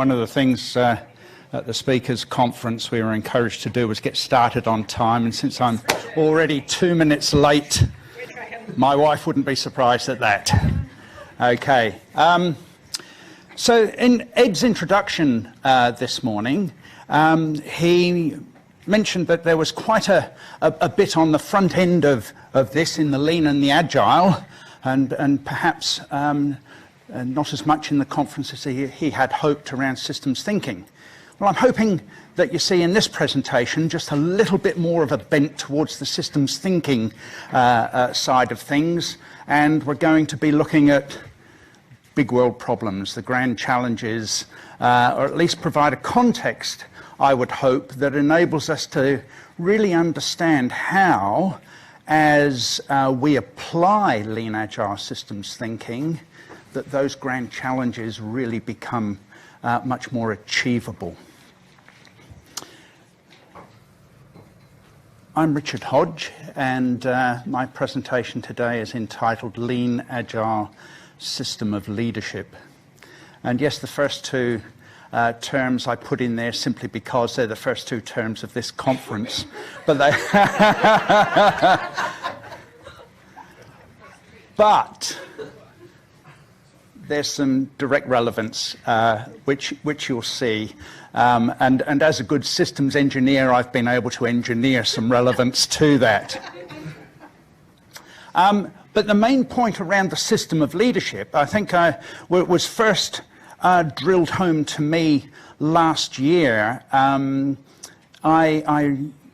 One of the things at the speakers conference we were encouraged to do was get started on time, and since I'm already 2 minutes late, my wife wouldn't be surprised at that. Okay. So in Ed's introduction this morning, he mentioned that there was quite a bit on the front end of this in the lean and the agile, and perhaps not as much in the conference as he had hoped around systems thinking. Well, I'm hoping that you see in this presentation just a little bit more of a bent towards the systems thinking side of things, and we're going to be looking at big world problems, the grand challenges, or at least provide a context, I would hope, that enables us to really understand how, as we apply lean agile systems thinking, that those grand challenges really become much more achievable. I'm Richard Hodge, and my presentation today is entitled Lean Agile System of Leadership. And yes, the first two terms I put in there simply because they're the first two terms of this conference, but they but there's some direct relevance which you'll see, and as a good systems engineer, I've been able to engineer some relevance to that. But the main point around the system of leadership, I think, was first drilled home to me last year. I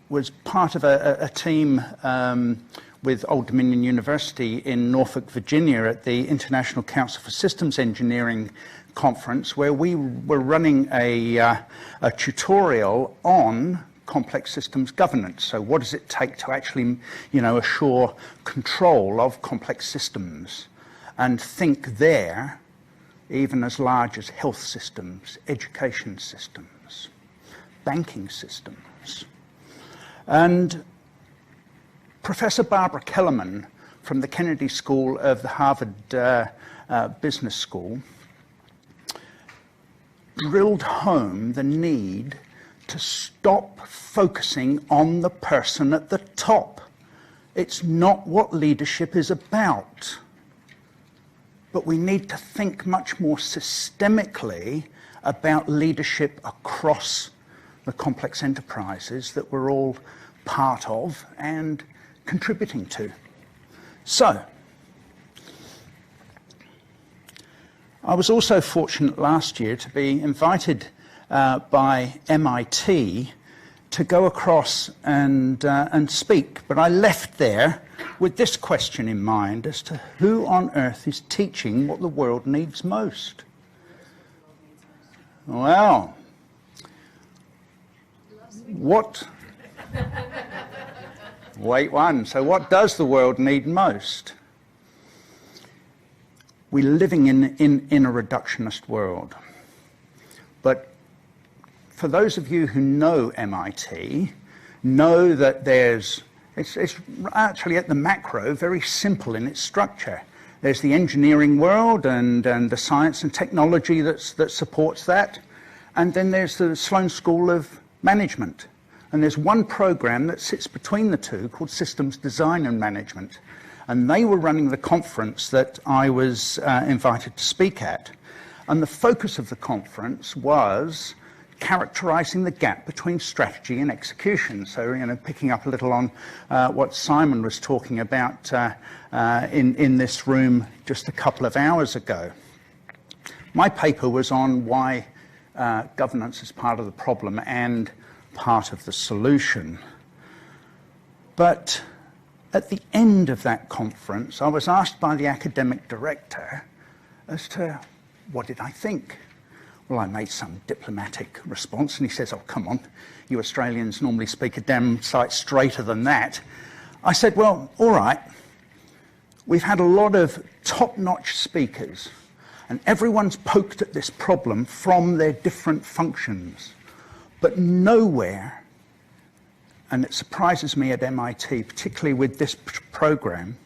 was part of a team with Old Dominion University in Norfolk, Virginia at the International Council for Systems Engineering conference, where we were running a tutorial on complex systems governance. So what does it take to actually, assure control of complex systems, and think there even as large as health systems, education systems, banking systems. And Professor Barbara Kellerman from the Kennedy School of the Harvard Business School drilled home the need to stop focusing on the person at the top. It's not what leadership is about. But we need to think much more systemically about leadership across the complex enterprises that we're all part of and contributing to. So, I was also fortunate last year to be invited by MIT to go across and speak, but I left there with this question in mind as to who on earth is teaching what the world needs most. Well, what? Wait one. So what does the world need most? We're living in a reductionist world. But for those of you who know MIT, know that it's actually at the macro very simple in its structure. There's the engineering world and the science and technology that supports that. And then there's the Sloan School of Management. And there's one program that sits between the two called Systems Design and Management. And they were running the conference that I was invited to speak at. And the focus of the conference was characterizing the gap between strategy and execution. So, picking up a little on what Simon was talking about in this room just a couple of hours ago. My paper was on why governance is part of the problem and part of the solution. But at the end of that conference, I was asked by the academic director as to what did I think. Well, I made some diplomatic response, and he says, "Oh, come on, you Australians normally speak a damn sight straighter than that." I said, "Well, all right, we've had a lot of top-notch speakers, and everyone's poked at this problem from their different functions, but nowhere," and it surprises me at MIT, particularly with this program,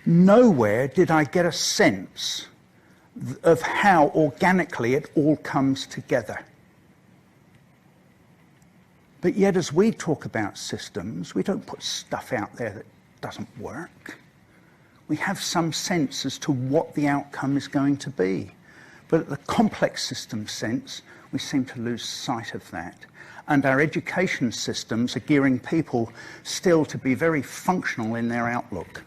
nowhere did I get a sense of how organically it all comes together. But yet, as we talk about systems, we don't put stuff out there that doesn't work. We have some sense as to what the outcome is going to be. But at the complex system sense, we seem to lose sight of that. And our education systems are gearing people still to be very functional in their outlook.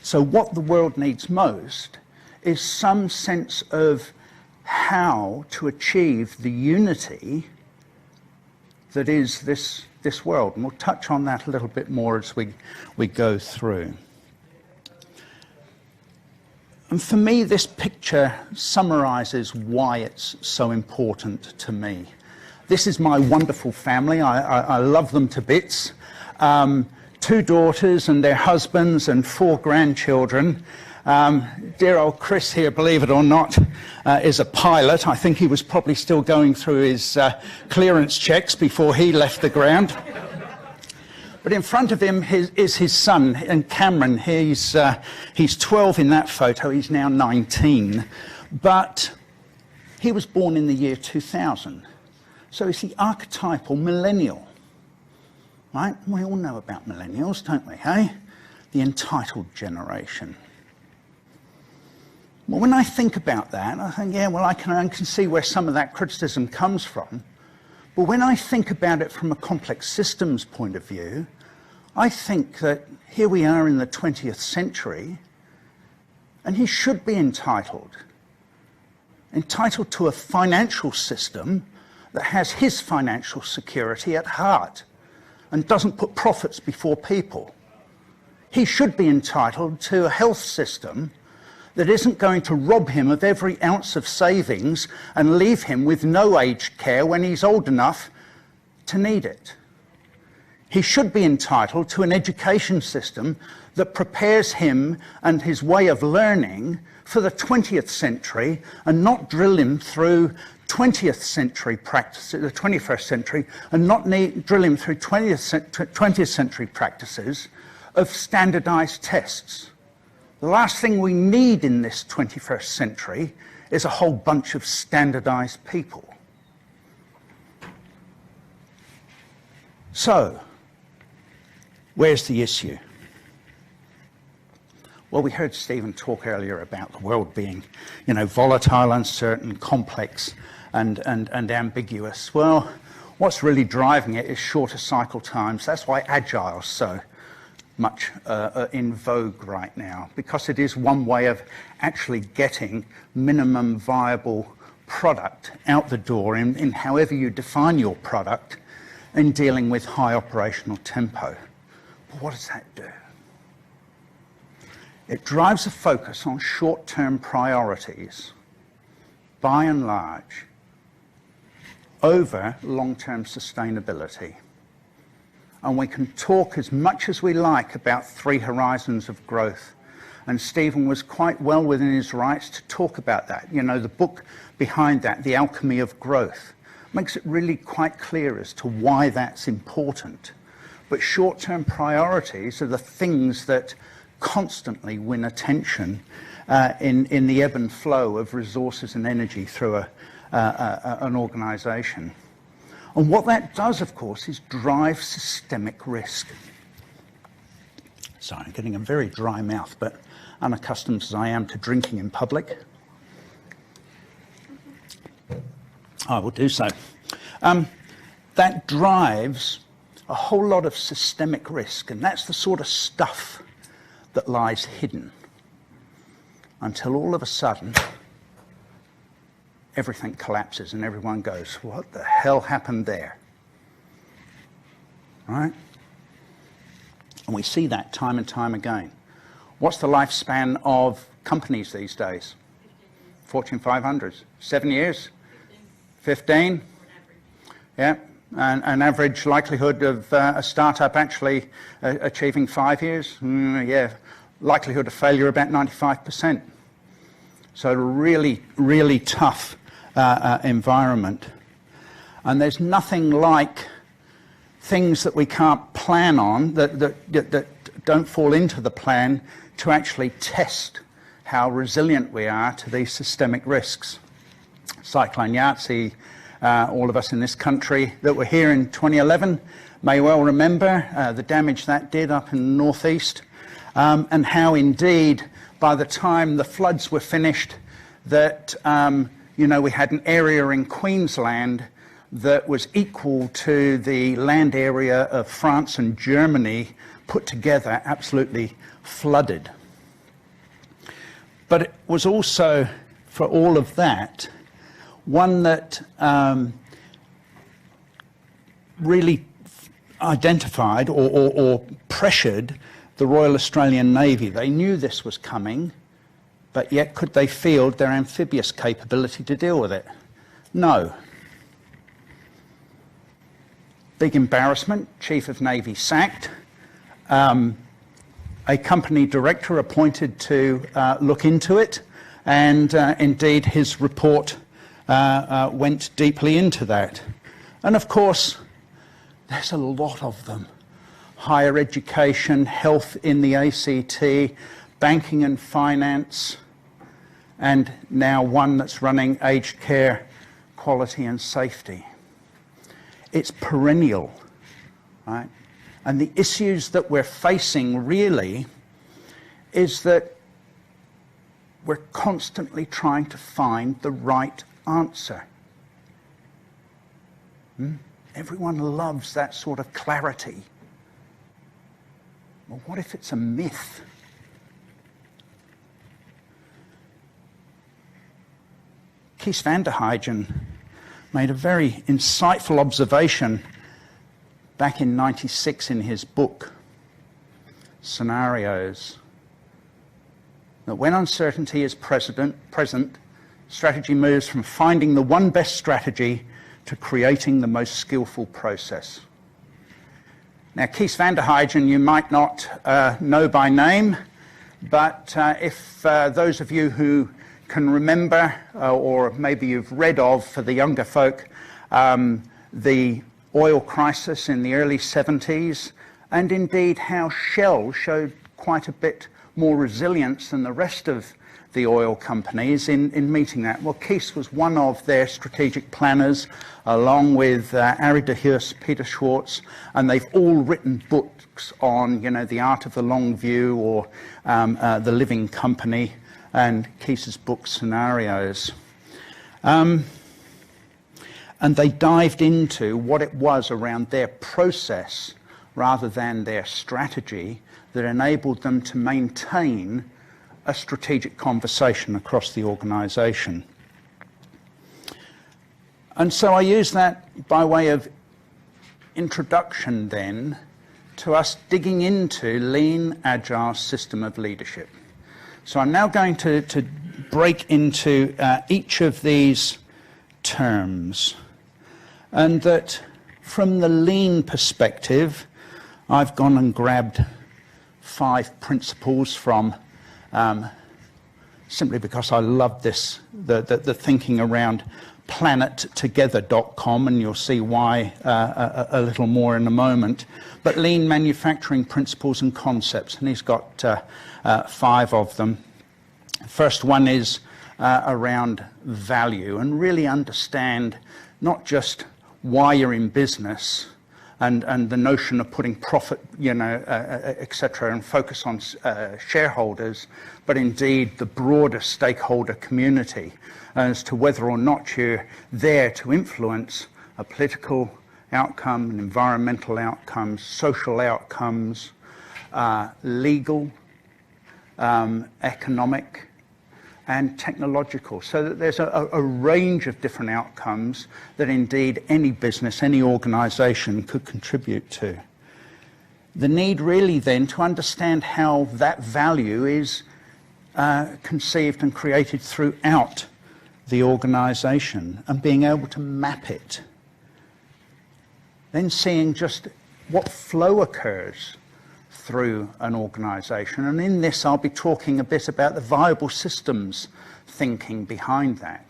So what the world needs most is some sense of how to achieve the unity that is this world. And we'll touch on that a little bit more as we go through. And for me, this picture summarizes why it's so important to me. This is my wonderful family. I love them to bits. 2 daughters and their husbands and 4 grandchildren. Dear old Chris here, believe it or not, is a pilot. I think he was probably still going through his clearance checks before he left the ground. But in front of him is his son, and Cameron. He's 12 in that photo. He's now 19. But he was born in the year 2000. So he's the archetypal millennial. Right? We all know about millennials, don't we, hey? The entitled generation. Well, when I think about that, I think, yeah, well, I can see where some of that criticism comes from. But when I think about it from a complex systems point of view, I think that here we are in the 20th century, and he should be entitled to a financial system that has his financial security at heart and doesn't put profits before people. He should be entitled to a health system that isn't going to rob him of every ounce of savings and leave him with no aged care when he's old enough to need it. He should be entitled to an education system that prepares him and his way of learning for the 20th century and not drill him through 20th century practices, the 21st century, and not drill him through 20th century practices of standardized tests. The last thing we need in this 21st century is a whole bunch of standardized people. So, where's the issue? Well, we heard Stephen talk earlier about the world being, volatile, uncertain, complex, and ambiguous. Well, what's really driving it is shorter cycle times. That's why Agile is so much in vogue right now, because it is one way of actually getting minimum viable product out the door in however you define your product in dealing with high operational tempo. But what does that do? It drives a focus on short-term priorities, by and large, over long-term sustainability. And we can talk as much as we like about 3 horizons of growth. And Stephen was quite well within his rights to talk about that. The book behind that, The Alchemy of Growth, makes it really quite clear as to why that's important. But short-term priorities are the things that constantly win attention in the ebb and flow of resources and energy through an organisation. And what that does, of course, is drive systemic risk. Sorry, I'm getting a very dry mouth, but unaccustomed as I am to drinking in public, I will do so. That drives a whole lot of systemic risk, and that's the sort of stuff that lies hidden until all of a sudden everything collapses and everyone goes, what the hell happened there? Right? And we see that time and time again. What's the lifespan of companies these days? Fortune 500s? 7 years? 15? Yeah. And an average likelihood of a startup actually achieving 5 years? Yeah. Likelihood of failure about 95%. So a really, really tough environment. And there's nothing like things that we can't plan on, that don't fall into the plan, to actually test how resilient we are to these systemic risks. Cyclone Yahtzee, all of us in this country that were here in 2011 may well remember the damage that did up in the northeast, and how indeed by the time the floods were finished that we had an area in Queensland that was equal to the land area of France and Germany put together, absolutely flooded. But it was also, for all of that, one that really identified or pressured the Royal Australian Navy. They knew this was coming, but yet could they field their amphibious capability to deal with it? No. Big embarrassment, Chief of Navy sacked, a company director appointed to look into it, and indeed his report went deeply into that. And of course, there's a lot of them. Higher education, health in the ACT, banking and finance, and now one that's running aged care, quality and safety. It's perennial, right? And the issues that we're facing really is that we're constantly trying to find the right answer. Everyone loves that sort of clarity. Well, what if it's a myth? Kees van der Huygen made a very insightful observation back in '96 in his book, Scenarios, that when uncertainty is present, strategy moves from finding the one best strategy to creating the most skillful process. Now, Kees van der Huygen you might not know by name, but if those of you who can remember, or maybe you've read of, for the younger folk, the oil crisis in the early 70s, and indeed how Shell showed quite a bit more resilience than the rest of the oil companies in meeting that. Well, Kees was one of their strategic planners, along with Arie de Geus, Peter Schwartz, and they've all written books on, the art of the long view, or the living company, and Kees's book Scenarios. And they dived into what it was around their process rather than their strategy that enabled them to maintain a strategic conversation across the organisation. And so I use that by way of introduction then to us digging into lean, agile system of leadership. So I'm now going to break into each of these terms, and that from the lean perspective, I've gone and grabbed 5 principles from simply because I love this, the thinking around planettogether.com, and you'll see why a little more in a moment. But lean manufacturing principles and concepts, and he's got 5 of them. First one is around value, and really understand not just why you're in business, and the notion of putting profit, etc., and focus on shareholders, but indeed the broader stakeholder community as to whether or not you're there to influence a political outcome, an environmental outcomes, social outcomes, legal, economic, and technological, so that there's a range of different outcomes that indeed any business, any organisation could contribute to. The need really then to understand how that value is conceived and created throughout the organisation, and being able to map it. Then seeing just what flow occurs through an organisation, and in this I'll be talking a bit about the viable systems thinking behind that.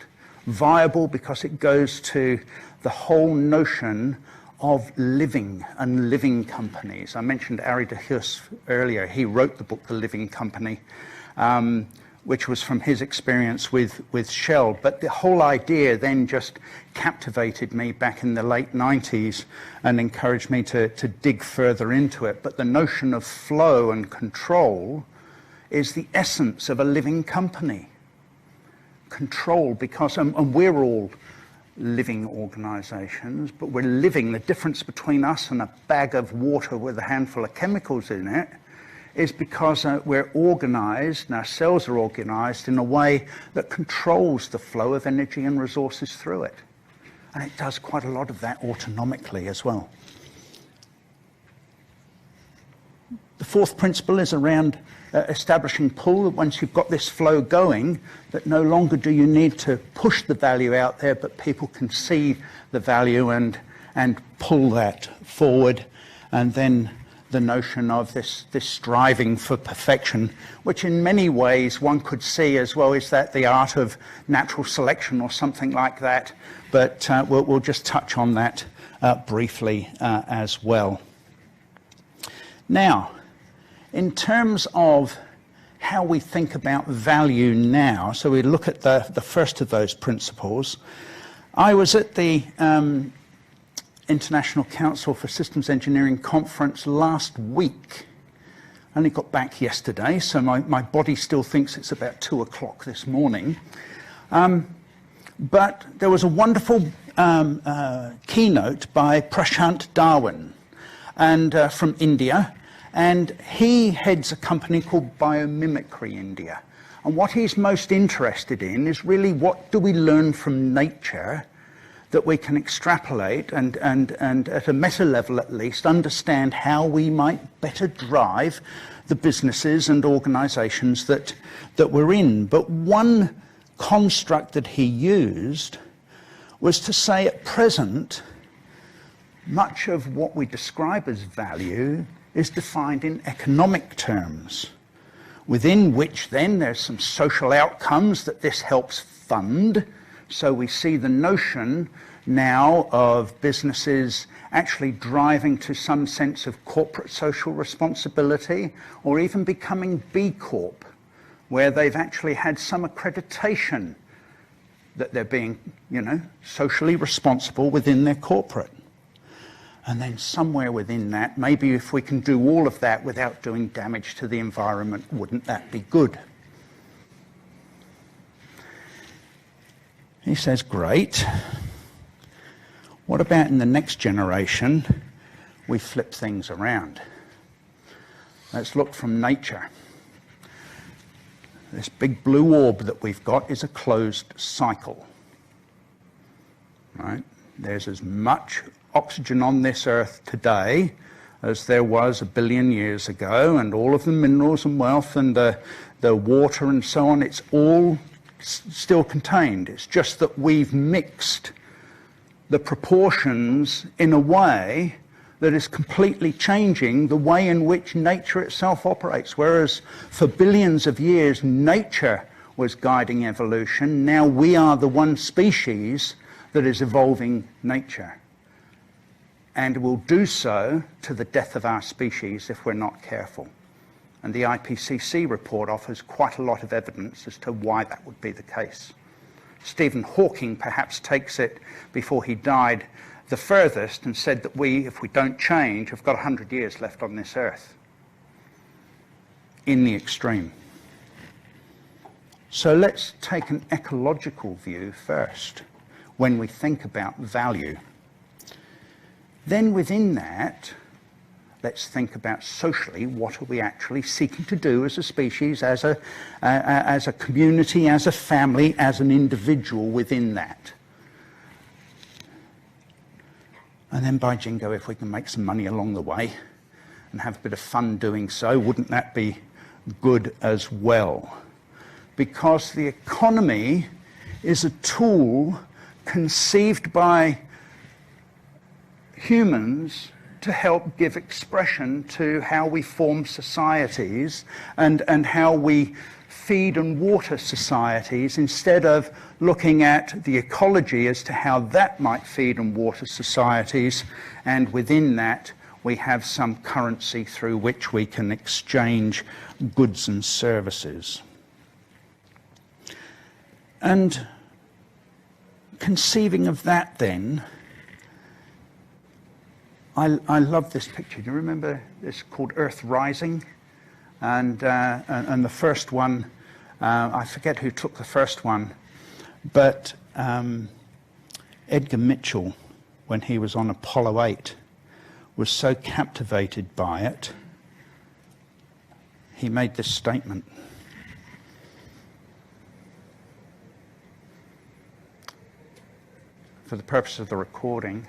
Viable because it goes to the whole notion of living and living companies. I mentioned Arie de Geus earlier. He wrote the book The Living Company. which was from his experience with Shell. But the whole idea then just captivated me back in the late 90s and encouraged me to dig further into it. But the notion of flow and control is the essence of a living company. Control, because, and we're all living organizations, but we're living, the difference between us and a bag of water with a handful of chemicals in it is because we're organized, and our cells are organized in a way that controls the flow of energy and resources through it. And it does quite a lot of that autonomically as well. The fourth principle is around establishing pull. Once you've got this flow going, that no longer do you need to push the value out there, but people can see the value and pull that forward. And then the notion of this striving for perfection, which in many ways one could see as well, is that the art of natural selection or something like that. But we'll just touch on that briefly as well. Now, in terms of how we think about value now, so we look at the first of those principles. I was at the International Council for Systems Engineering conference last week. I only got back yesterday, so my body still thinks it's about 2 o'clock this morning. But there was a wonderful keynote by Prashant Darwin and from India, and he heads a company called Biomimicry India. And what he's most interested in is really what do we learn from nature that we can extrapolate and at a meta level at least understand how we might better drive the businesses and organizations that we're in. But one construct that he used was to say at present much of what we describe as value is defined in economic terms, within which then there's some social outcomes that this helps fund. So we see the notion now of businesses actually driving to some sense of corporate social responsibility, or even becoming B Corp, where they've actually had some accreditation that they're being, socially responsible within their corporate. And then somewhere within that, maybe if we can do all of that without doing damage to the environment, wouldn't that be good? He says, great. What about in the next generation, we flip things around? Let's look from nature. This big blue orb that we've got is a closed cycle, right? There's as much oxygen on this earth today as there was 1 billion years ago, and all of the minerals and wealth and the water and so on, it's all still contained. It's just that we've mixed the proportions in a way that is completely changing the way in which nature itself operates. Whereas for billions of years, nature was guiding evolution, now we are the one species that is evolving nature, and will do so to the death of our species if we're not careful. And the IPCC report offers quite a lot of evidence as to why that would be the case. Stephen Hawking perhaps takes it before he died the furthest and said that we, if we don't change, have got 100 years left on this earth, in the extreme. So let's take an ecological view first when we think about value. Then within that, let's think about socially, what are we actually seeking to do as a species, as a community, as a family, as an individual within that. And then by jingo, if we can make some money along the way and have a bit of fun doing so, wouldn't that be good as well? Because the economy is a tool conceived by humans to help give expression to how we form societies and how we feed and water societies, instead of looking at the ecology as to how that might feed and water societies, and within that we have some currency through which we can exchange goods and services. And conceiving of that then, I love this picture. Do you remember this called Earth Rising? And the first one, I forget who took the first one, but Edgar Mitchell, when he was on Apollo 8, was so captivated by it, he made this statement. For the purpose of the recording,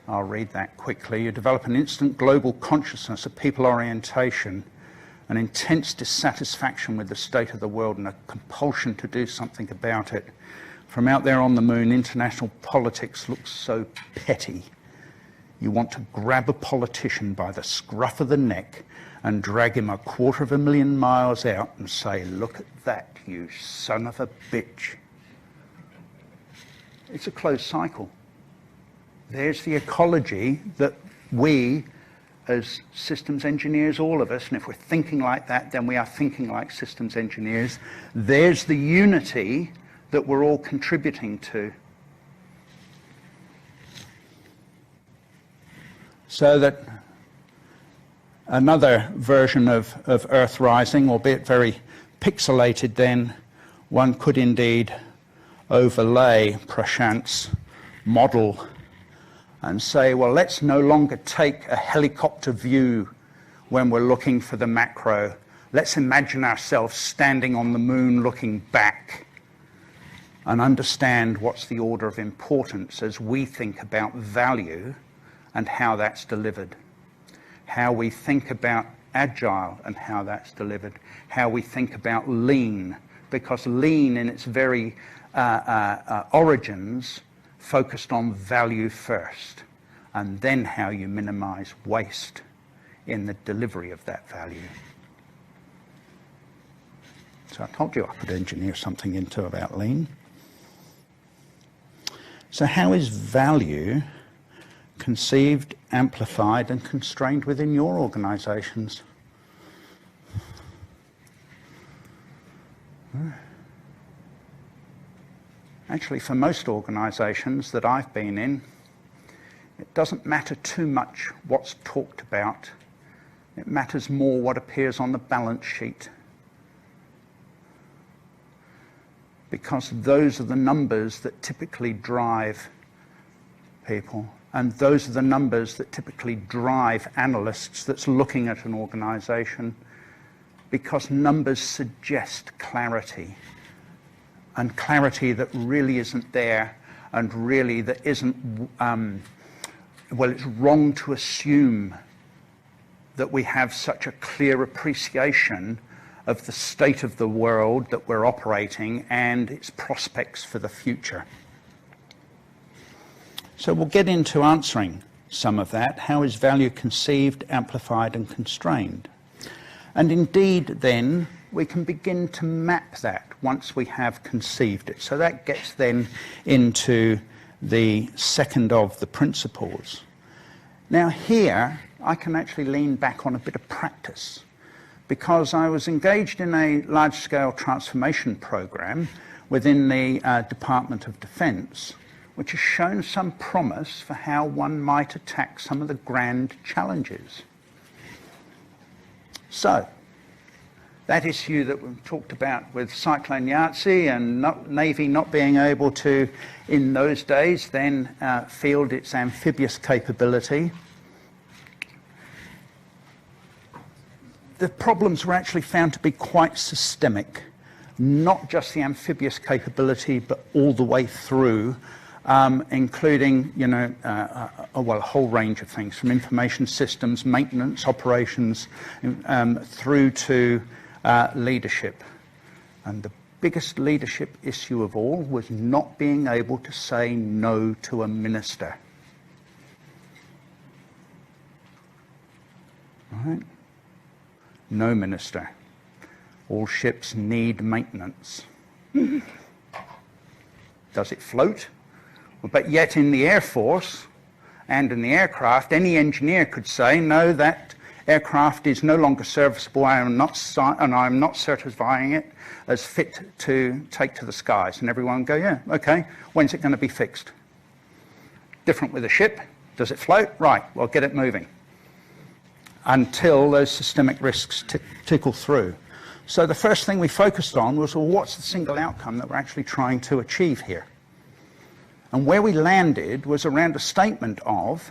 I'll read that quickly. You develop an instant global consciousness, a people orientation, an intense dissatisfaction with the state of the world and a compulsion to do something about it. From out there on the moon, international politics looks so petty. You want to grab a politician by the scruff of the neck and drag him 250,000 miles out and say, look at that, you son of a bitch. It's a closed cycle. There's the ecology that we, as systems engineers, all of us, and if we're thinking like that, then we are thinking like systems engineers. There's the unity that we're all contributing to. So that another version of Earth Rising, albeit very pixelated then, one could indeed overlay Prashant's model and say, well, let's no longer take a helicopter view when we're looking for the macro. Let's imagine ourselves standing on the moon looking back and understand what's the order of importance as we think about value and how that's delivered. How we think about Agile and how that's delivered. How we think about lean, because lean in its very origins focused on value first, and then how you minimize waste in the delivery of that value. So I told you I could engineer something into about lean. So how is value conceived, amplified, and constrained within your organizations? Actually, for most organizations that I've been in, it doesn't matter too much what's talked about. It matters more what appears on the balance sheet. Because those are the numbers that typically drive people. And those are the numbers that typically drive analysts that's looking at an organization, because numbers suggest clarity. And clarity that really isn't there, and really that isn't, well, it's wrong to assume that we have such a clear appreciation of the state of the world that we're operating and its prospects for the future. So we'll get into answering some of that. How is value conceived, amplified, and constrained? And indeed, then, we can begin to map that once we have conceived it. So that gets then into the second of the principles. Now here, I can actually lean back on a bit of practice, because I was engaged in a large-scale transformation program within the Department of Defence, which has shown some promise for how one might attack some of the grand challenges. So, that issue that we talked about with Cyclone Yahtzee and Navy not being able to, in those days, then field its amphibious capability. The problems were actually found to be quite systemic, not just the amphibious capability, but all the way through, including, a whole range of things, from information systems, maintenance, operations, through to leadership. And the biggest leadership issue of all was not being able to say no to a minister. All right? No minister. All ships need maintenance. Does it float? But yet in the Air Force and in the aircraft, any engineer could say, no, that aircraft is no longer serviceable and I'm not certifying it as fit to take to the skies. And everyone go, yeah, okay, when's it going to be fixed? Different with a ship. Does it float? Right, well, get it moving. Until those systemic risks tickle through. So the first thing we focused on was, well, what's the single outcome that we're actually trying to achieve here? And where we landed was around a statement of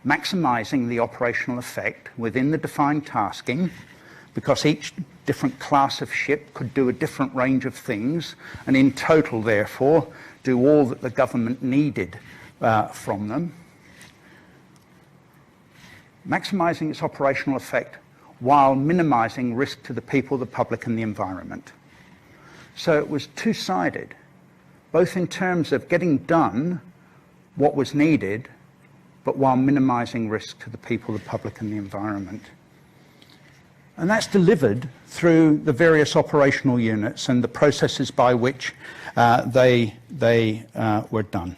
maximizing the operational effect within the defined tasking, because each different class of ship could do a different range of things, and in total, therefore, do all that the government needed from them. Maximizing its operational effect while minimizing risk to the people, the public, and the environment. So it was two-sided, both in terms of getting done what was needed, but while minimizing risk to the people, the public, and the environment. And that's delivered through the various operational units and the processes by which they were done.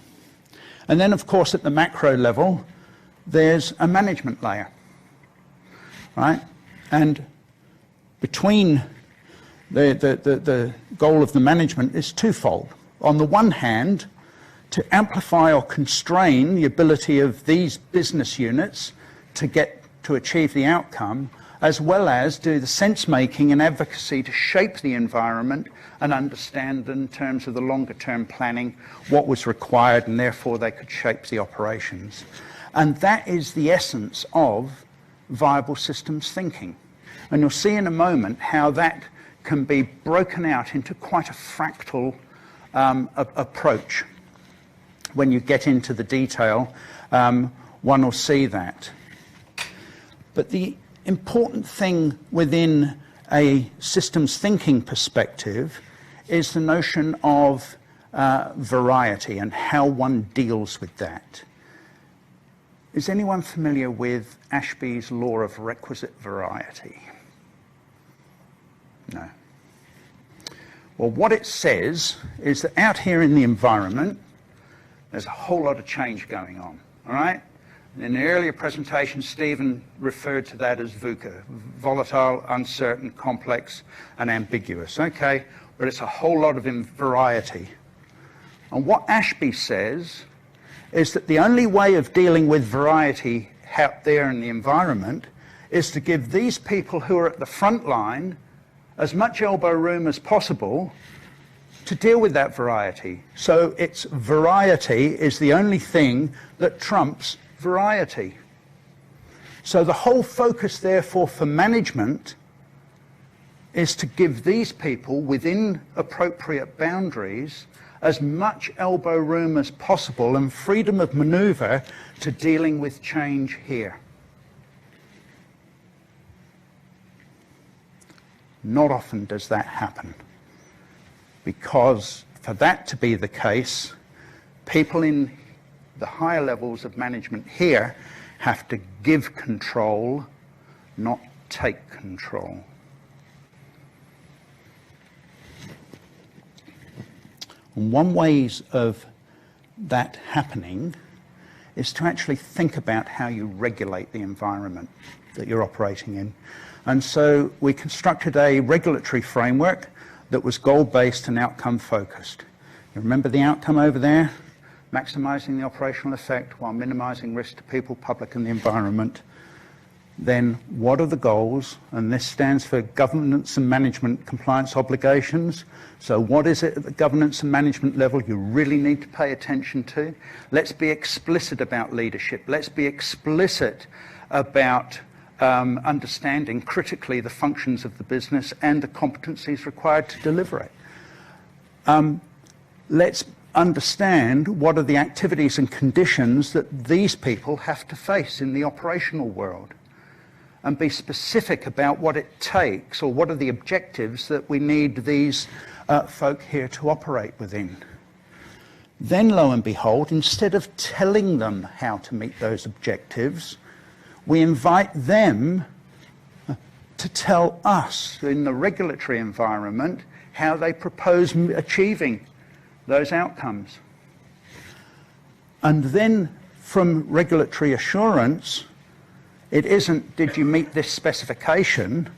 And then, of course, at the macro level, there's a management layer, right? And between the goal of the management is twofold. On the one hand, to amplify or constrain the ability of these business units to achieve the outcome, as well as do the sense-making and advocacy to shape the environment and understand in terms of the longer-term planning what was required, and therefore they could shape the operations. And that is the essence of viable systems thinking. And you'll see in a moment how that can be broken out into quite a fractal approach. When you get into the detail, one will see that. But the important thing within a systems thinking perspective is the notion of variety and how one deals with that. Is anyone familiar with Ashby's law of requisite variety? No. Well, what it says is that out here in the environment, there's a whole lot of change going on, all right? In the earlier presentation, Stephen referred to that as VUCA, volatile, uncertain, complex, and ambiguous. Okay, but it's a whole lot of variety. And what Ashby says is that the only way of dealing with variety out there in the environment is to give these people who are at the front line as much elbow room as possible to deal with that variety. So its variety is the only thing that trumps variety. So the whole focus, therefore, for management is to give these people, within appropriate boundaries, as much elbow room as possible and freedom of maneuver to dealing with change here. Not often does that happen, because for that to be the case, people in the higher levels of management here have to give control, not take control. And one way of that happening is to actually think about how you regulate the environment that you're operating in. And so we constructed a regulatory framework that was goal-based and outcome-focused. You remember the outcome over there? Maximising the operational effect while minimising risk to people, public, and the environment. Then what are the goals? And this stands for governance and management compliance obligations. So what is it at the governance and management level you really need to pay attention to? Let's be explicit about leadership. Let's be explicit about understanding critically the functions of the business and the competencies required to deliver it. Let's understand what are the activities and conditions that these people have to face in the operational world, and be specific about what it takes, or what are the objectives that we need these folk here to operate within. Then, lo and behold, instead of telling them how to meet those objectives, we invite them to tell us in the regulatory environment how they propose achieving those outcomes. And then from regulatory assurance, It isn't, did you meet this specification,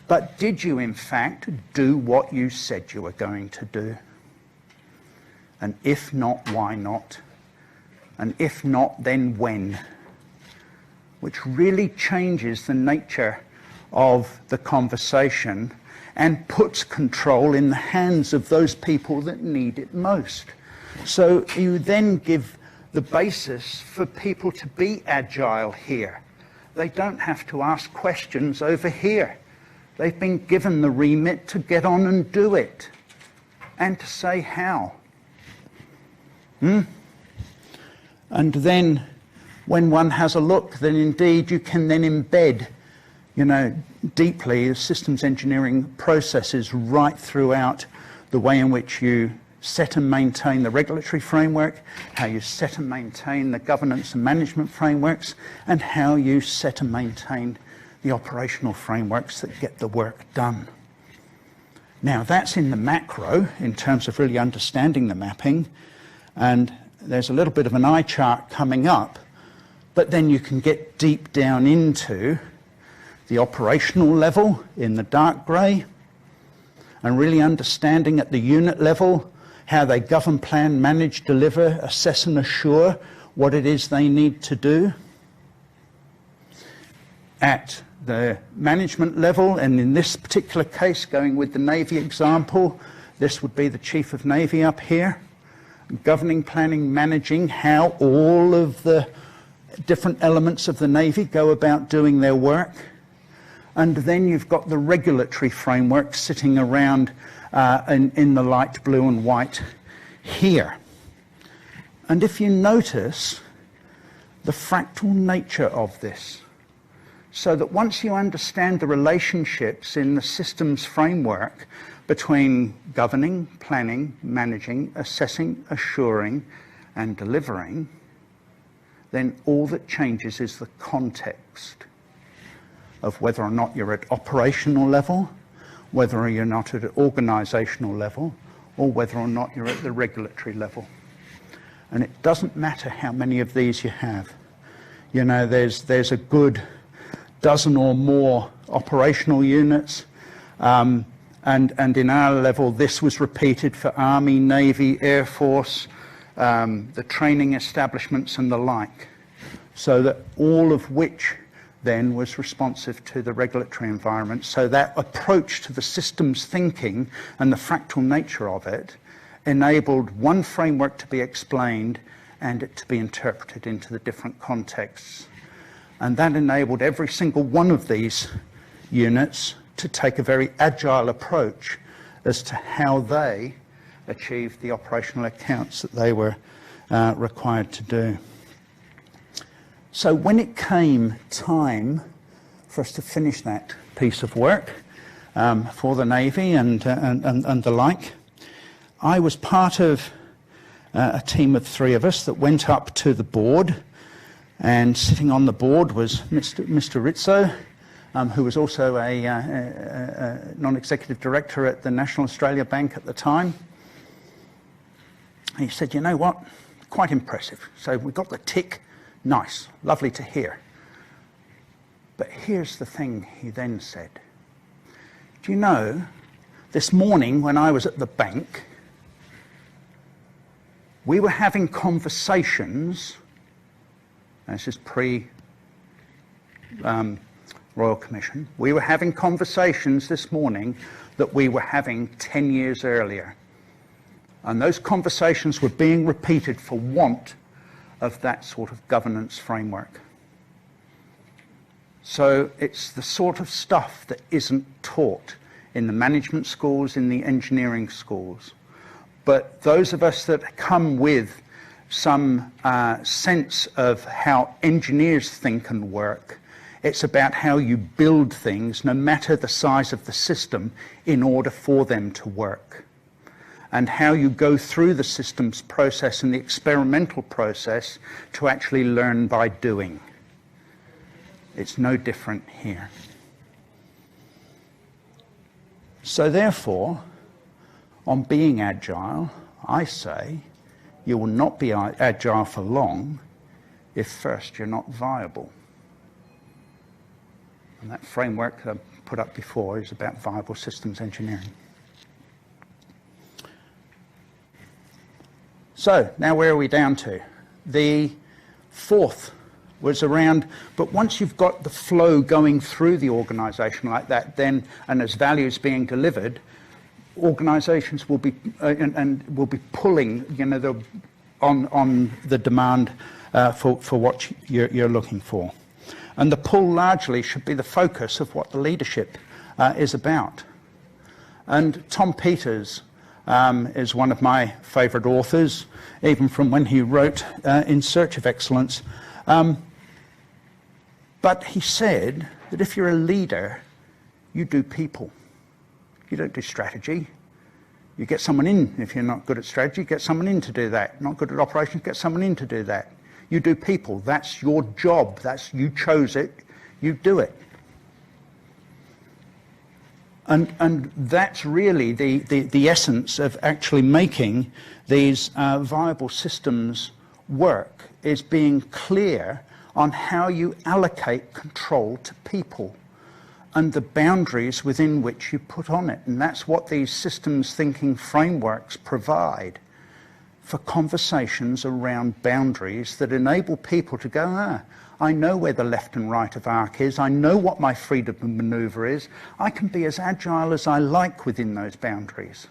but did you in fact do what you said you were going to do? And if not, why not? And if not, then when? Which really changes the nature of the conversation and puts control in the hands of those people that need it most. So you then give the basis for people to be agile here. They don't have to ask questions over here. They've been given the remit to get on and do it, and to say how. And then when one has a look, then indeed you can then embed, deeply systems engineering processes right throughout the way in which you set and maintain the regulatory framework, how you set and maintain the governance and management frameworks, and how you set and maintain the operational frameworks that get the work done. Now that's in the macro, in terms of really understanding the mapping, and there's a little bit of an eye chart coming up, but then you can get deep down into the operational level in the dark grey, and really understanding at the unit level how they govern, plan, manage, deliver, assess and assure what it is they need to do. At the management level, and in this particular case, going with the Navy example, this would be the Chief of Navy up here, governing, planning, managing how all of the different elements of the Navy go about doing their work. And then you've got the regulatory framework sitting around in the light blue and white here. And if you notice the fractal nature of this, so that once you understand the relationships in the systems framework between governing, planning, managing, assessing, assuring, and delivering, then all that changes is the context of whether or not you're at operational level, whether you're not at an organizational level, or whether or not you're at the regulatory level. And it doesn't matter how many of these you have. There's a good dozen or more operational units, and in our level this was repeated for Army, Navy, Air Force, the training establishments and the like, so that all of which then was responsive to the regulatory environment. So that approach to the systems thinking and the fractal nature of it enabled one framework to be explained and it to be interpreted into the different contexts. And that enabled every single one of these units to take a very agile approach as to how they achieved the operational accounts that they were required to do. So when it came time for us to finish that piece of work for the Navy and the like, I was part of a team of 3 of us that went up to the board, and sitting on the board was Mr. Rizzo, who was also a non-executive director at the National Australia Bank at the time. And he said, you know what, quite impressive. So we got the tick. Nice, lovely to hear. But here's the thing he then said. Do you know, this morning when I was at the bank, we were having conversations, and this is pre-Royal Commission, we were having conversations this morning that we were having 10 years earlier. And those conversations were being repeated for want of that sort of governance framework. So it's the sort of stuff that isn't taught in the management schools, in the engineering schools. But those of us that come with some sense of how engineers think and work, it's about how you build things, no matter the size of the system, in order for them to work. And how you go through the systems process and the experimental process to actually learn by doing. It's no different here. So therefore, on being agile, I say you will not be agile for long if first you're not viable. And that framework I put up before is about viable systems engineering. So now where are we down to? The fourth was around, but once you've got the flow going through the organisation like that, then, and as value is being delivered, organisations will be and will be pulling, on the demand for what you're looking for, and the pull largely should be the focus of what the leadership is about. And Tom Peters is one of my favourite authors, even from when he wrote In Search of Excellence. But he said that if you're a leader, you do people. You don't do strategy. You get someone in. If you're not good at strategy, get someone in to do that. Not good at operations, get someone in to do that. You do people. That's your job. You chose it. You do it. And that's really the essence of actually making these viable systems work, is being clear on how you allocate control to people and the boundaries within which you put on it. And that's what these systems thinking frameworks provide for conversations around boundaries that enable people to go, I know where the left and right of arc is. I know what my freedom of maneuver is. I can be as agile as I like within those boundaries.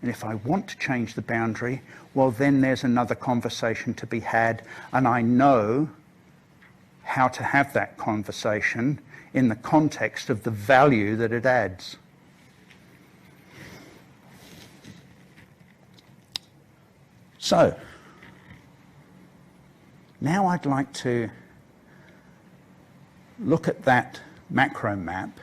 And if I want to change the boundary, well, then there's another conversation to be had, and I know how to have that conversation in the context of the value that it adds. So, now I'd like to look at that macro map,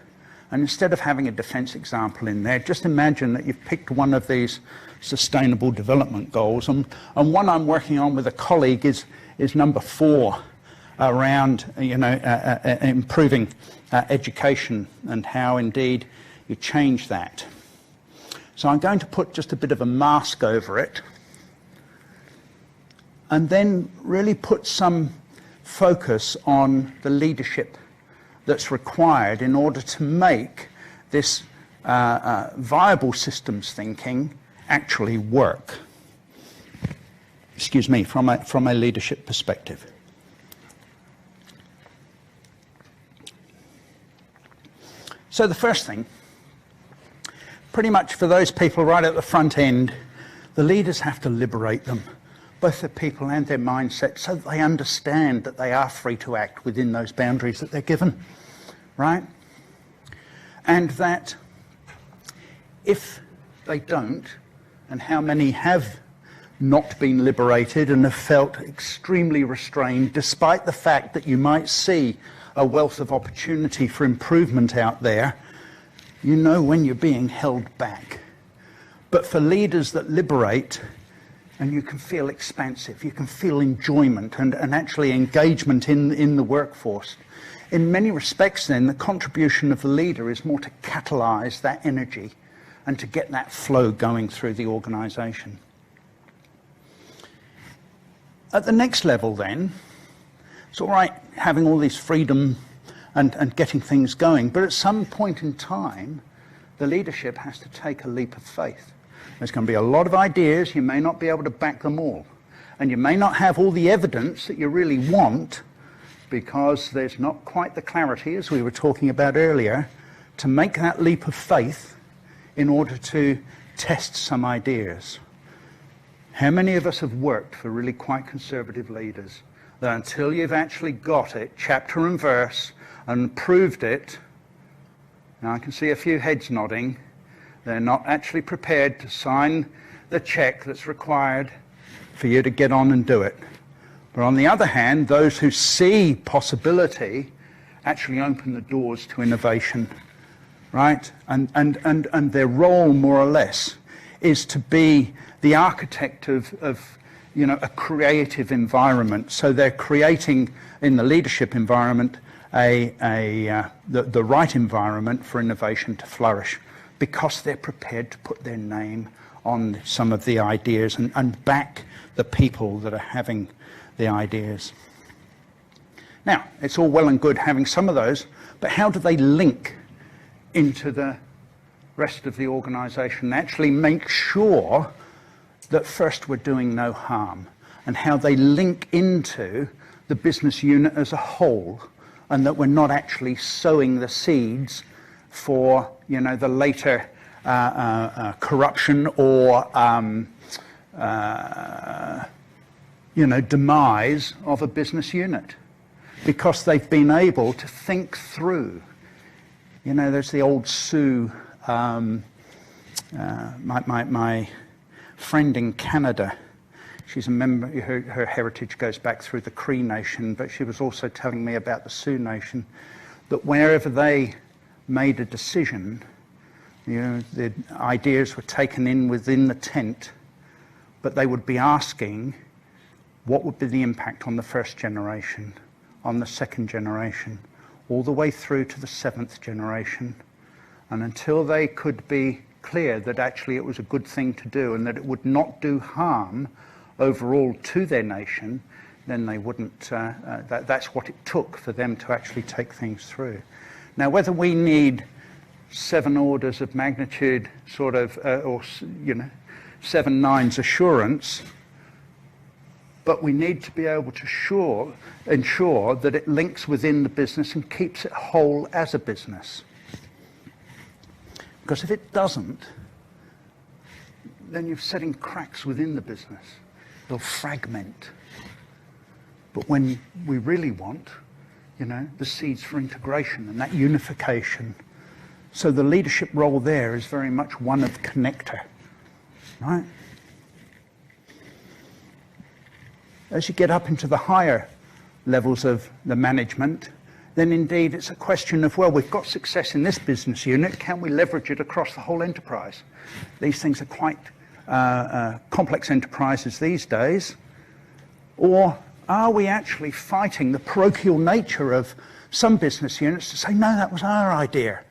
and instead of having a defense example in there, just imagine that you've picked one of these sustainable development goals, and one I'm working on with a colleague is number 4, around improving education and how indeed you change that. So I'm going to put just a bit of a mask over it, and then really put some focus on the leadership that's required in order to make this viable systems thinking actually work. Excuse me, from a leadership perspective. So the first thing, pretty much for those people right at the front end, the leaders have to liberate them, both their people and their mindset, so that they understand that they are free to act within those boundaries that they're given, right? And that if they don't, and how many have not been liberated and have felt extremely restrained, despite the fact that you might see a wealth of opportunity for improvement out there, you know when you're being held back. But for leaders that liberate, and you can feel expansive, you can feel enjoyment and actually engagement in the workforce. In many respects then, the contribution of the leader is more to catalyse that energy and to get that flow going through the organisation. At the next level then, it's all right having all this freedom and getting things going, but at some point in time, the leadership has to take a leap of faith. There's going to be a lot of ideas, you may not be able to back them all, and you may not have all the evidence that you really want, because there's not quite the clarity, as we were talking about earlier, to make that leap of faith in order to test some ideas. How many of us have worked for really quite conservative leaders that until you've actually got it, chapter and verse, and proved it, now I can see a few heads nodding, they're not actually prepared to sign the check that's required for you to get on and do it. But on the other hand, those who see possibility actually open the doors to innovation, right? And their role, more or less, is to be the architect of a creative environment. So they're creating in the leadership environment the right environment for innovation to flourish, because they're prepared to put their name on some of the ideas and back the people that are having the ideas. Now, it's all well and good having some of those, but how do they link into the rest of the organisation and actually make sure that first we're doing no harm, and how they link into the business unit as a whole, and that we're not actually sowing the seeds for, you know, the later corruption or you know, demise of a business unit, because they've been able to think through. You know, there's the old Sioux, my friend in Canada. She's a member, her heritage goes back through the Cree Nation, but she was also telling me about the Sioux Nation, that wherever they made a decision, you know, the ideas were taken in within the tent, but they would be asking what would be the impact on the first generation, on the second generation, all the way through to the seventh generation. And until they could be clear that actually it was a good thing to do and that it would not do harm overall to their nation, then they wouldn't, that's what it took for them to actually take things through. Now, whether we need 7 orders of magnitude sort of, or, you know, 7 nines assurance, but we need to be able to ensure that it links within the business and keeps it whole as a business. Because if it doesn't, then you're setting cracks within the business. They'll fragment. But when we really want, you know, the seeds for integration and that unification. So the leadership role there is very much one of connector, right? As you get up into the higher levels of the management, then indeed it's a question of, well, we've got success in this business unit, can we leverage it across the whole enterprise? These things are quite complex enterprises these days. Or are we actually fighting the parochial nature of some business units to say, no, that was our idea,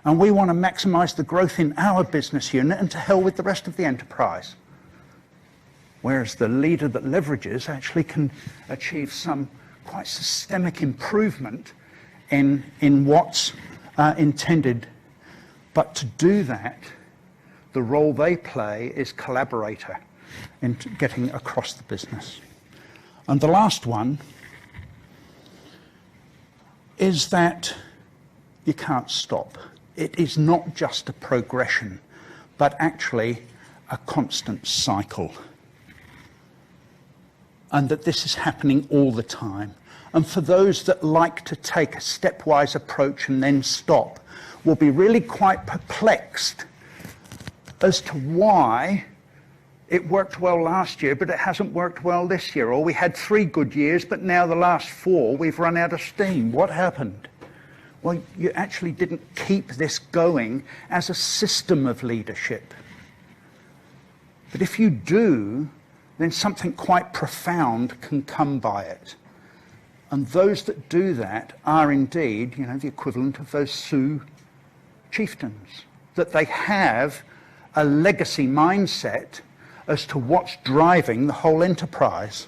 and we want to maximize the growth in our business unit and to hell with the rest of the enterprise? Whereas the leader that leverages actually can achieve some quite systemic improvement in what's intended. But to do that, the role they play is collaborator in getting across the business. And the last one is that you can't stop. It is not just a progression, but actually a constant cycle. And that this is happening all the time. And for those that like to take a stepwise approach and then stop, will be really quite perplexed as to why it worked well last year, but it hasn't worked well this year. Or we had 3 good years, but now the last 4, we've run out of steam. What happened? Well, you actually didn't keep this going as a system of leadership. But if you do, then something quite profound can come by it. And those that do that are indeed, you know, the equivalent of those Sioux chieftains, that they have a legacy mindset as to what's driving the whole enterprise.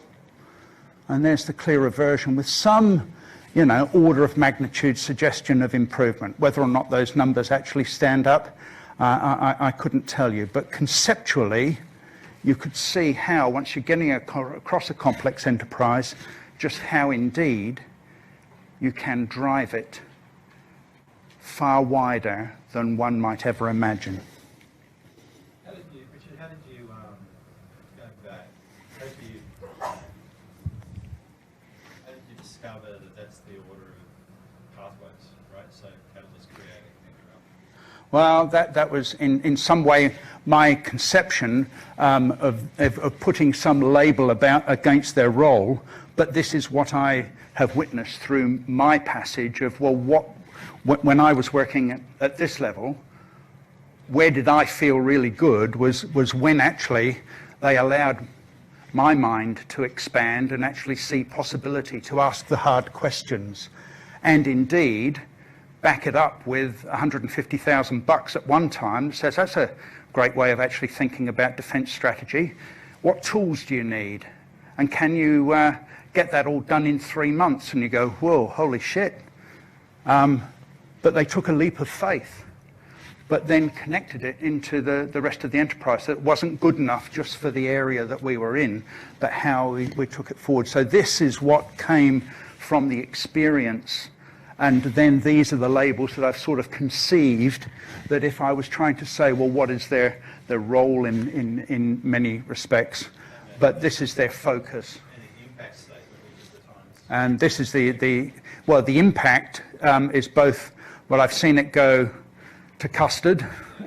And there's the clearer version with some, you know, order of magnitude suggestion of improvement. Whether or not those numbers actually stand up, I couldn't tell you. But conceptually, you could see how, once you're getting across a complex enterprise, just how indeed you can drive it far wider than one might ever imagine. Richard, how did you, going back, how did you discover that that's the order of pathways, right? So catalyst creating, interrupt. Well, that was in some way my conception of putting some label against their role, but this is what I have witnessed through my passage of, well, when I was working at this level, where did I feel really good was when actually they allowed my mind to expand and actually see possibility to ask the hard questions, and indeed back it up with $150,000 at one time. Says that's a great way of actually thinking about defence strategy. What tools do you need, and can you get that all done in 3 months, and you go, whoa, holy shit. But they took a leap of faith, but then connected it into the rest of the enterprise. So it wasn't good enough just for the area that we were in, but how we took it forward. So this is what came from the experience. And then these are the labels that I've sort of conceived that if I was trying to say, well, what is their role in many respects, but this is their focus. And the impact statement, which is the times. And this is the impact is both, well, I've seen it go to custard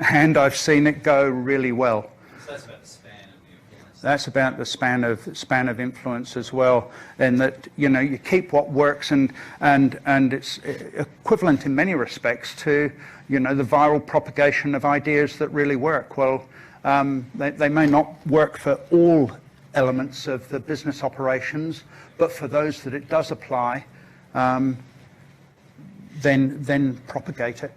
and I've seen it go really well. So that's about the span of the influence. That's about the span of influence as well, and that you keep what works, and it's equivalent in many respects to the viral propagation of ideas that really work. Well, they may not work for all elements of the business operations, but for those that it does apply, then propagate it.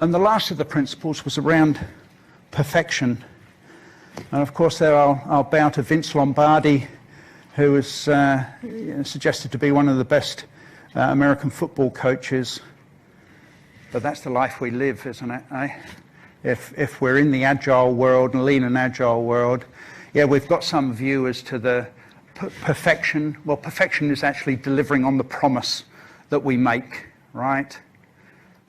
And the last of the principles was around perfection. And of course there I'll bow to Vince Lombardi, who was suggested to be one of the best American football coaches. But that's the life we live, isn't it? If we're in the agile world, and lean and agile world, yeah, we've got some view as to the perfection. Well, perfection is actually delivering on the promise that we make, right?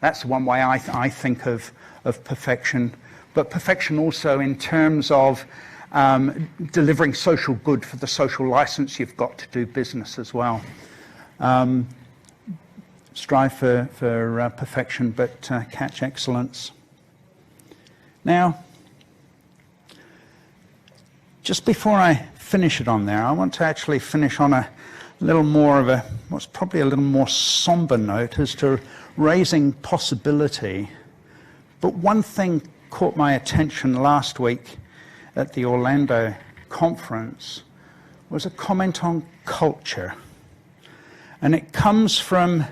That's one way I think of perfection. But perfection also in terms of delivering social good for the social license you've got to do business as well. Strive for perfection, but catch excellence. Now, just before I finish it on there, I want to actually finish on a little more of what's probably a little more somber note as to raising possibility. But one thing caught my attention last week at the Orlando conference was a comment on culture. And it comes from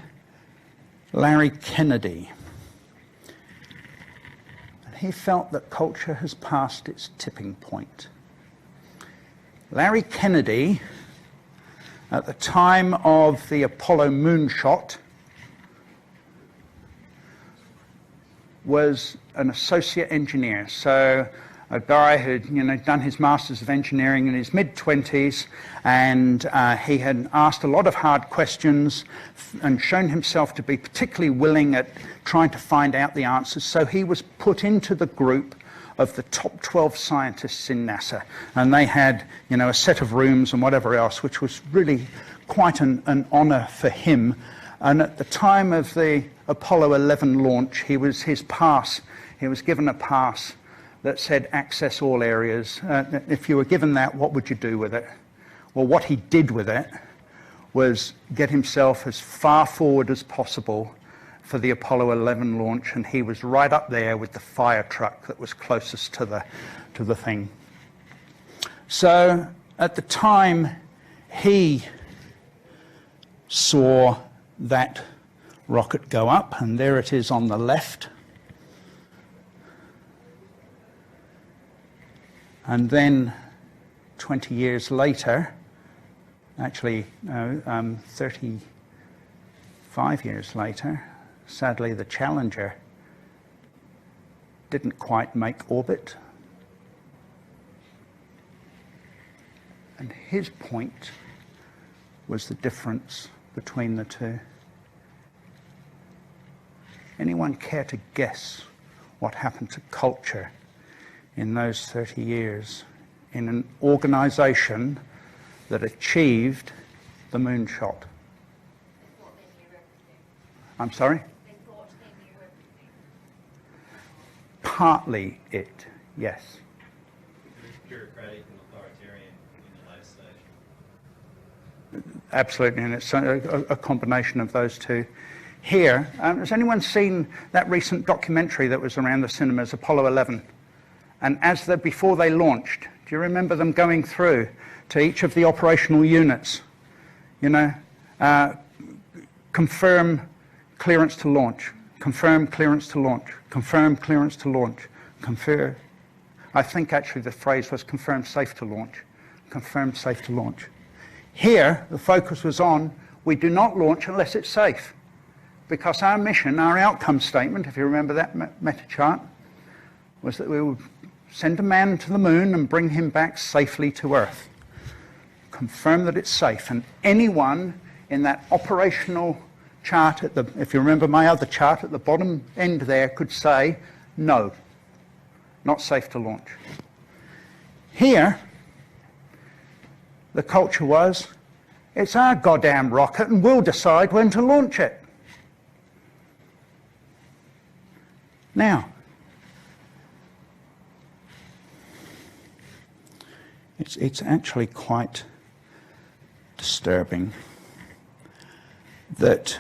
Larry Kennedy. And he felt that culture has passed its tipping point. Larry Kennedy, at the time of the Apollo moonshot, was an associate engineer, so a guy who'd done his Masters of Engineering in his mid-20s, and he had asked a lot of hard questions and shown himself to be particularly willing at trying to find out the answers. So he was put into the group of the top 12 scientists in NASA, and they had a set of rooms and whatever else, which was really quite an honor for him. And at the time of the Apollo 11 launch, he was given a pass that said access all areas. If you were given that, what would you do with it? Well, what he did with it was get himself as far forward as possible for the Apollo 11 launch, and he was right up there with the fire truck that was closest to the thing. So at the time, he saw that rocket go up, and there it is on the left. And then 20 years later, actually 35 years later, sadly the Challenger didn't quite make orbit. And his point was the difference between the two. Anyone care to guess what happened to culture in those 30 years in an organization that achieved the moonshot? I'm sorry? Partly it, yes. Bureaucratic and authoritarian in the later stage. Absolutely, and it's a combination of those two. Here, has anyone seen that recent documentary that was around the cinemas, Apollo 11? And before they launched, do you remember them going through to each of the operational units? Confirm clearance to launch, confirm clearance to launch, confirm clearance to launch, confirm. I think actually the phrase was confirmed safe to launch. Confirmed safe to launch. Here, the focus was on, we do not launch unless it's safe. Because our mission, our outcome statement, if you remember that meta chart, was that we would send a man to the moon and bring him back safely to Earth. Confirm that it's safe. And anyone in that operational chart, if you remember my other chart at the bottom end there, could say, no, not safe to launch. Here, the culture was, it's our goddamn rocket and we'll decide when to launch it. Now, it's actually quite disturbing that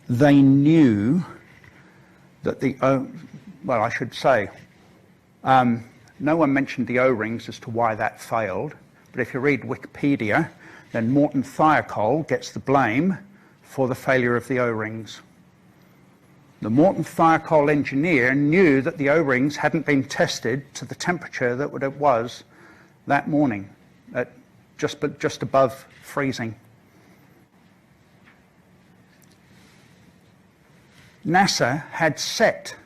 they knew that well, I should say, no one mentioned the O-rings as to why that failed, but if you read Wikipedia, then Morton Thiokol gets the blame for the failure of the O-rings. The Morton Thiokol engineer knew that the O-rings hadn't been tested to the temperature that it was that morning, at just above freezing. NASA had set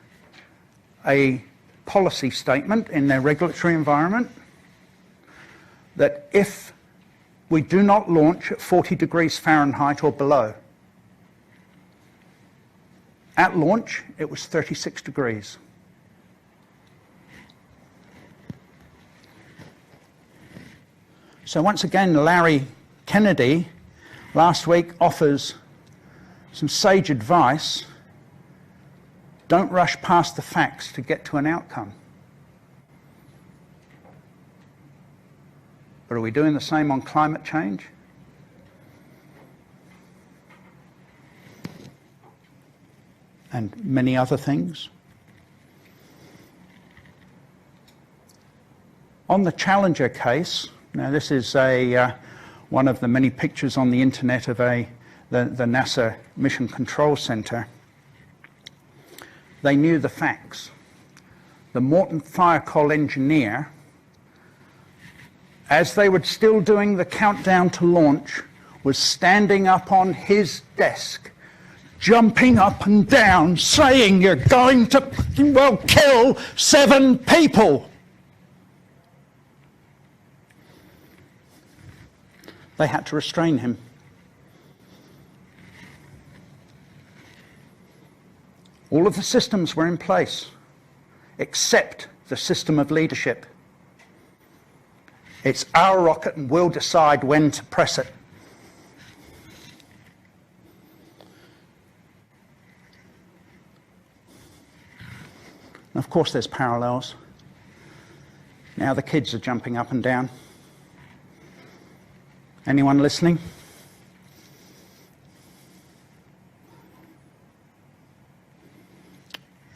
a policy statement in their regulatory environment that if we do not launch at 40 degrees Fahrenheit or below, at launch, it was 36 degrees. So once again, Larry Kennedy last week offers some sage advice. Don't rush past the facts to get to an outcome. But are we doing the same on climate change? And many other things. On the Challenger case, now this is one of the many pictures on the internet of the NASA Mission Control Center. They knew the facts. The Morton Thiokol engineer, as they were still doing the countdown to launch, was standing up on his desk, jumping up and down, saying, you're going to well kill 7 people. They had to restrain him. All of the systems were in place, except the system of leadership. It's our rocket and we'll decide when to press it. And of course there's parallels. Now the kids are jumping up and down. Anyone listening?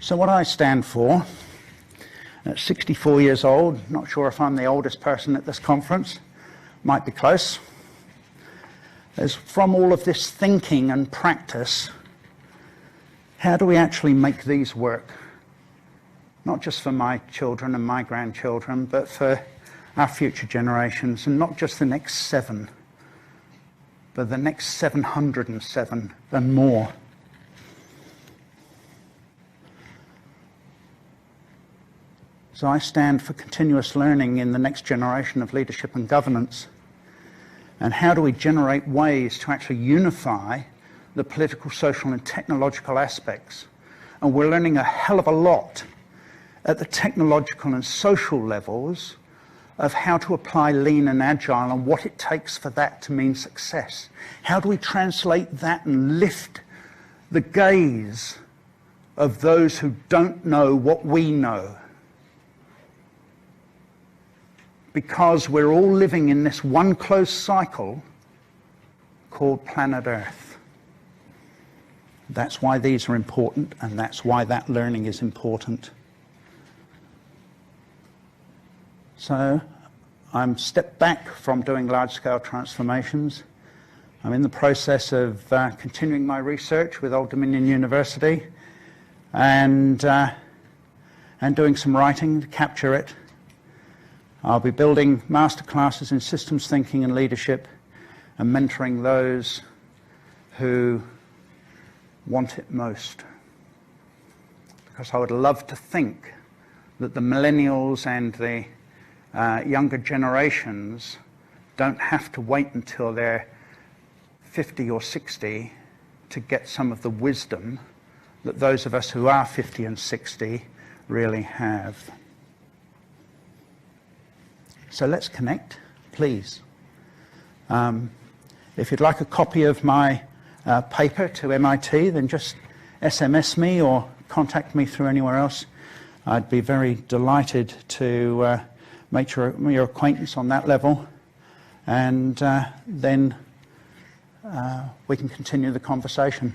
So what I stand for, at 64 years old, not sure if I'm the oldest person at this conference, might be close, is from all of this thinking and practice, how do we actually make these work? Not just for my children and my grandchildren, but for our future generations, and not just the next 7, but the next 707 and more. So I stand for continuous learning in the next generation of leadership and governance. And how do we generate ways to actually unify the political, social, and technological aspects? And we're learning a hell of a lot at the technological and social levels of how to apply lean and agile and what it takes for that to mean success. How do we translate that and lift the gaze of those who don't know what we know? Because we're all living in this one closed cycle called planet Earth. That's why these are important, and that's why that learning is important. So I'm stepped back from doing large-scale transformations. I'm in the process of continuing my research with Old Dominion University and doing some writing to capture it. I'll be building masterclasses in systems thinking and leadership and mentoring those who want it most. Because I would love to think that the millennials and the younger generations don't have to wait until they're 50 or 60 to get some of the wisdom that those of us who are 50 and 60 really have. So let's connect, please. If you'd like a copy of my paper to MIT, then just SMS me or contact me through anywhere else. I'd be very delighted to make your acquaintance on that level, and then we can continue the conversation.